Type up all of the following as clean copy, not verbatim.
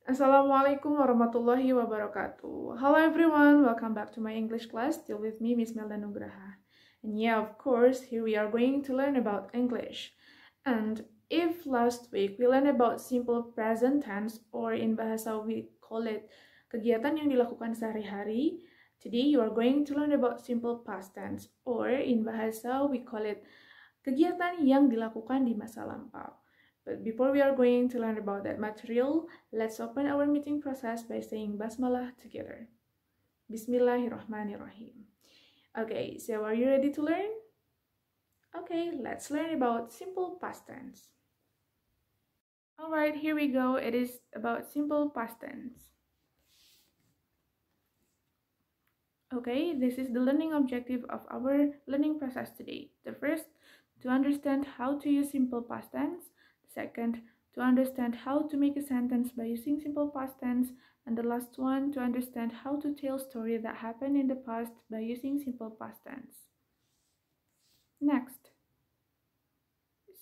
Assalamualaikum warahmatullahi wabarakatuh. Hello everyone, welcome back to my English class. Still with me, Miss Melda Nugraha. And yeah, of course, here we are going to learn about English. And if last week we learned about simple present tense, or in bahasa we call it kegiatan yang dilakukan sehari-hari, today you are going to learn about simple past tense, or in bahasa we call it kegiatan yang dilakukan di masa lampau. But before we are going to learn about that material, let's open our meeting process by saying Basmalah together. Bismillahirrahmanirrahim. Okay, so are you ready to learn? Okay, let's learn about simple past tense. Alright, here we go. It is about simple past tense. Okay, this is the learning objective of our learning process today. The first, to understand how to use simple past tense. Second, to understand how to make a sentence by using simple past tense. And the last one, to understand how to tell a story that happened in the past by using simple past tense. Next.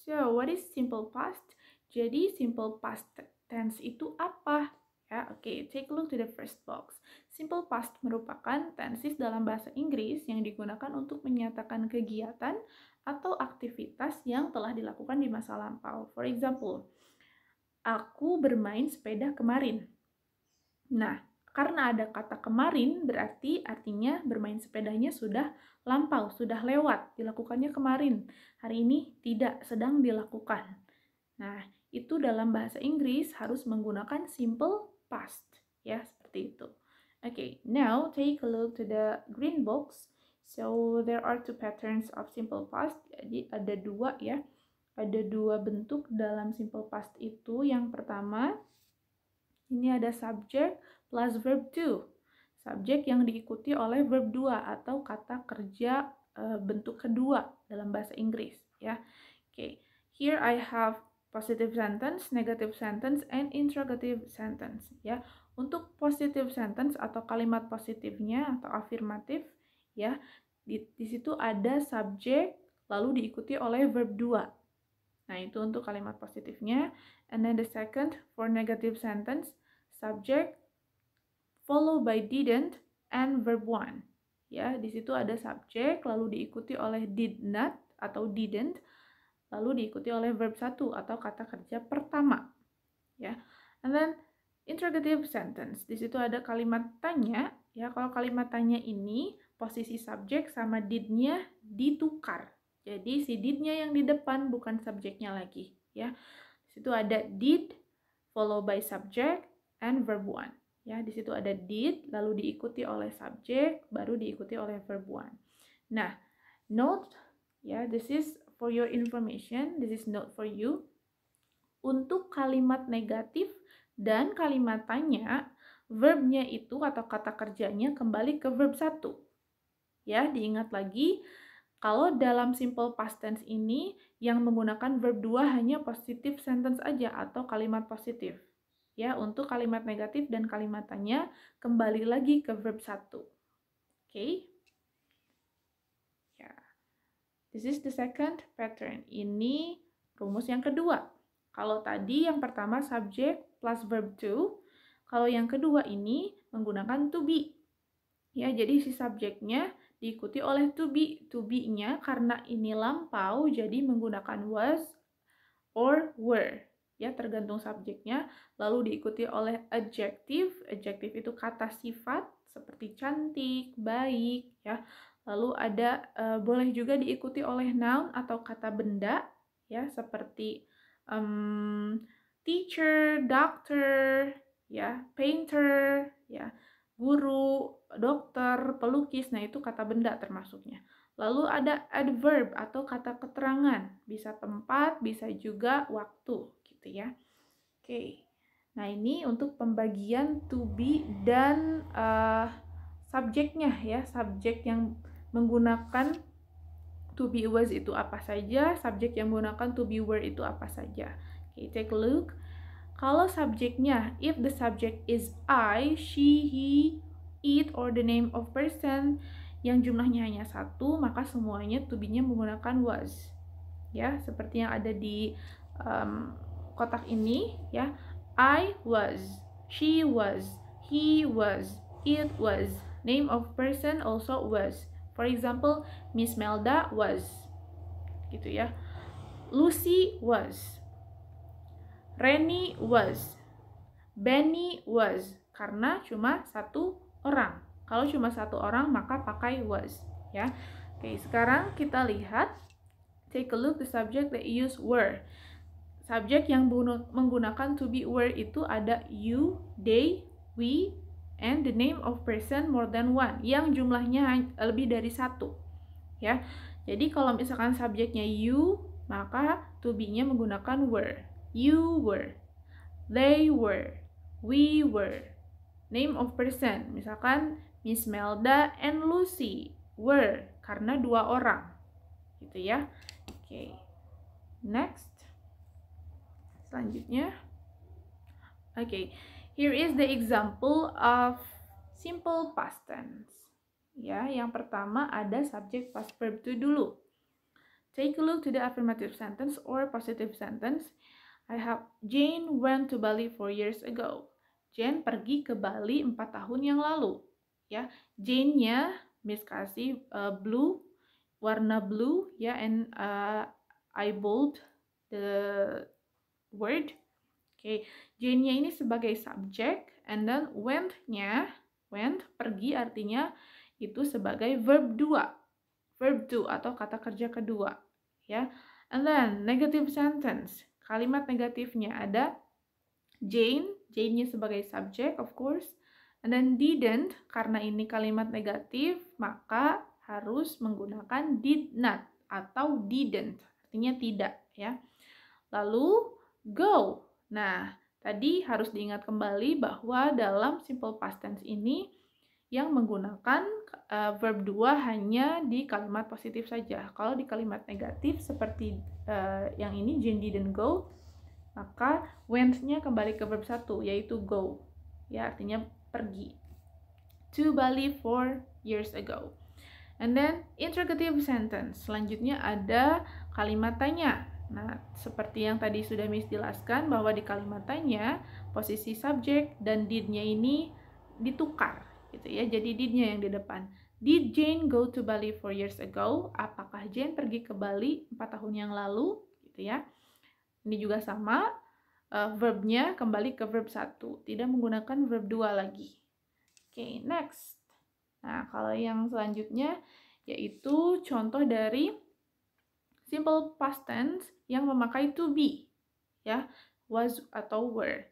So, what is simple past? Jadi, simple past tense itu apa? Ya, oke, take a look to the first box. Simple past merupakan tenses dalam bahasa Inggris yang digunakan untuk menyatakan kegiatan atau aktivitas yang telah dilakukan di masa lampau. For example, aku bermain sepeda kemarin. Nah, karena ada kata kemarin, berarti artinya bermain sepedanya sudah lampau, sudah lewat, dilakukannya kemarin. Hari ini tidak sedang dilakukan. Nah, itu dalam bahasa Inggris harus menggunakan simple past, ya, seperti itu. Okay, now take a look to the green box. So, there are two patterns of simple past. Jadi, ada dua ya. Ada dua bentuk dalam simple past itu. Yang pertama, ini ada subject plus verb to. Subjek yang diikuti oleh verb 2 atau kata kerja bentuk kedua dalam bahasa Inggris, ya. Okay, here I have positive sentence, negative sentence, and interrogative sentence, ya. Untuk positive sentence atau kalimat positifnya atau afirmatif, ya, di situ ada subjek lalu diikuti oleh verb 2. Nah, itu untuk kalimat positifnya. And then the second, for negative sentence, subject followed by didn't and verb 1. Ya, di situ ada subjek lalu diikuti oleh did not atau didn't, lalu diikuti oleh verb 1 atau kata kerja pertama. Ya. And then interrogative sentence. Di situ ada kalimat tanya, ya. Kalau kalimat tanya ini posisi subjek sama did-nya ditukar. Jadi si did-nya yang di depan bukan subjeknya lagi, ya. Di situ ada did followed by subject and verb 1. Ya, di situ ada did lalu diikuti oleh subjek baru diikuti oleh verb 1. Nah, note, ya, this is for your information, this is note for you. Untuk kalimat negatif dan kalimat tanya, verbnya itu atau kata kerjanya kembali ke verb 1. Ya, diingat lagi, kalau dalam simple past tense ini yang menggunakan verb 2 hanya positive sentence aja atau kalimat positif. Ya, untuk kalimat negatif dan kalimat tanya kembali lagi ke verb 1. Okay? Ya. This is the second pattern. Ini rumus yang kedua. Kalau tadi yang pertama subject plus verb to, kalau yang kedua ini menggunakan to be. Ya, jadi si subjeknya diikuti oleh to be. To be-nya karena ini lampau jadi menggunakan was or were. Ya, tergantung subjeknya. Lalu diikuti oleh adjective. Adjective itu kata sifat seperti cantik, baik, ya. Lalu ada boleh juga diikuti oleh noun atau kata benda, ya, seperti teacher, doctor, ya, painter, ya, guru, dokter, pelukis. Nah, itu kata benda termasuknya. Lalu ada adverb atau kata keterangan, bisa tempat, bisa juga waktu, gitu ya. Oke. Nah, ini untuk pembagian to be dan subjeknya, ya, subjek yang menggunakan to be was itu apa saja, subjek yang menggunakan to be were itu apa saja. Okay, take a look. Kalau subjeknya, if the subject is I, she, he, it, or the name of person yang jumlahnya hanya satu, maka semuanya to be-nya menggunakan was. Ya, seperti yang ada di kotak ini, ya. I was, She was, he was, it was. Name of person also was. For example, Miss Melda was. Gitu ya. Lucy was. Reni was. Benny was. Karena cuma satu orang. Kalau cuma satu orang maka pakai was, ya. Oke, sekarang kita lihat. Take a look the subject that use were. Subjek yang menggunakan to be were itu ada you, they, we, and the name of person more than one, yang jumlahnya lebih dari satu, ya. Jadi kalau misalkan subjeknya you, maka to be-nya menggunakan were. You were, they were, we were. Name of person, misalkan Miss Melda and Lucy were, karena dua orang, gitu ya. Oke, next. Selanjutnya, okay, here is the example of simple past tense. Ya, yang pertama ada subject past verb to dulu. Take a look to the affirmative sentence or positive sentence. I have Jane went to Bali 4 years ago. Jane pergi ke Bali 4 tahun yang lalu. Ya, Jane-nya Miss kasih blue, warna blue, ya, and I bold the word. Oke, Jane-nya ini sebagai subjek, and then went-nya, went, pergi, artinya itu sebagai verb 2, verb 2 atau kata kerja kedua, ya. And then negative sentence, kalimat negatifnya ada Jane, Jane-nya sebagai subjek, of course, and then didn't, karena ini kalimat negatif, maka harus menggunakan did not atau didn't, artinya tidak, ya. Lalu go. Nah, tadi harus diingat kembali bahwa dalam simple past tense ini yang menggunakan verb 2 hanya di kalimat positif saja. Kalau di kalimat negatif seperti yang ini, Jane didn't go, maka went-nya kembali ke verb 1, yaitu go. Ya, artinya pergi. To Bali 4 years ago. And then interrogative sentence. Selanjutnya ada kalimat tanya. Nah, seperti yang tadi sudah Miss jelaskan bahwa di kalimat tanya, posisi subjek dan did-nya ini ditukar, gitu ya. Jadi did-nya yang di depan. Did Jane go to Bali 4 years ago? Apakah Jane pergi ke Bali 4 tahun yang lalu? Gitu ya. Ini juga sama, verb-nya kembali ke verb 1, tidak menggunakan verb 2 lagi. Oke, next. Nah, kalau yang selanjutnya yaitu contoh dari simple past tense yang memakai to be, ya, was atau were.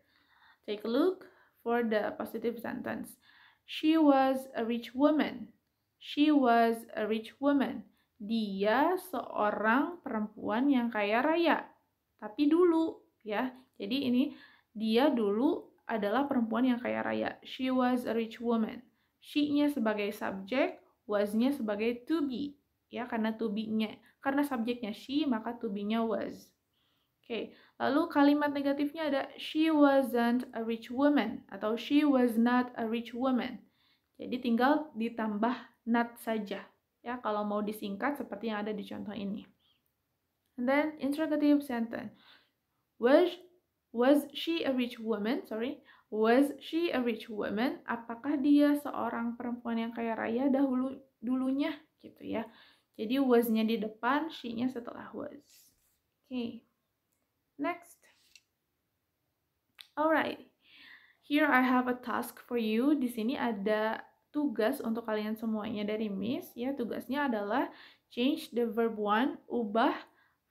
Take a look for the positive sentence. She was a rich woman. She was a rich woman. Dia seorang perempuan yang kaya raya. Tapi dulu, ya. Jadi ini dia dulu adalah perempuan yang kaya raya. She was a rich woman. She-nya sebagai subjek, was-nya sebagai to be, ya, karena to be-nya, karena subjeknya she, maka to be-nya was. Oke, lalu kalimat negatifnya ada she wasn't a rich woman atau she was not a rich woman. Jadi tinggal ditambah not saja, ya, kalau mau disingkat seperti yang ada di contoh ini. And then interrogative sentence. Was she a rich woman? Was she a rich woman? Apakah dia seorang perempuan yang kaya raya dulunya, gitu ya. Jadi was-nya di depan, she-nya setelah was. Okay. Next. Alright. Here I have a task for you. Di sini ada tugas untuk kalian semuanya dari Miss, ya. Tugasnya adalah change the verb 1, ubah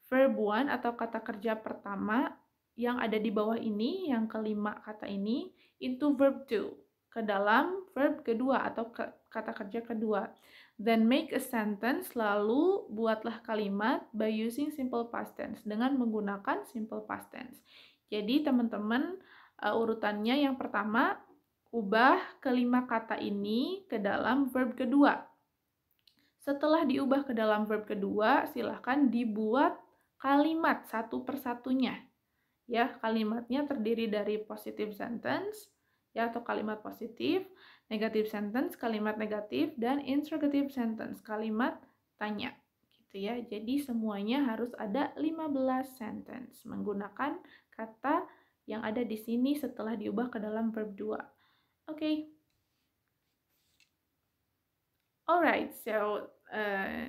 verb 1 atau kata kerja pertama yang ada di bawah ini, yang kelima kata ini, into verb 2, ke dalam verb kedua atau kata kerja kedua. Then make a sentence, lalu buatlah kalimat by using simple past tense, dengan menggunakan simple past tense. Jadi teman-teman, urutannya yang pertama, ubah kelima kata ini ke dalam verb kedua. Setelah diubah ke dalam verb kedua, silahkan dibuat kalimat satu persatunya. Ya, kalimatnya terdiri dari positive sentence, ya, atau kalimat positif, negative sentence, kalimat negatif, dan interrogative sentence, kalimat tanya, gitu ya. Jadi semuanya harus ada 15 sentence menggunakan kata yang ada di sini setelah diubah ke dalam verb 2. Oke. Alright, so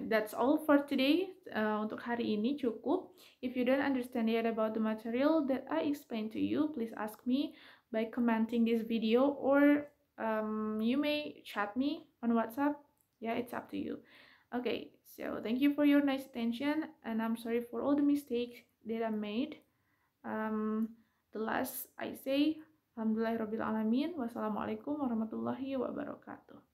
that's all for today. Untuk hari ini cukup. If you don't understand yet about the material that I explained to you, please ask me by commenting this video, or you may chat me on WhatsApp. Yeah, it's up to you. Okay, so thank you for your nice attention, and I'm sorry for all the mistakes that I made. The last I say, Alhamdulillahirabbil alamin. Wassalamualaikum warahmatullahi wabarakatuh.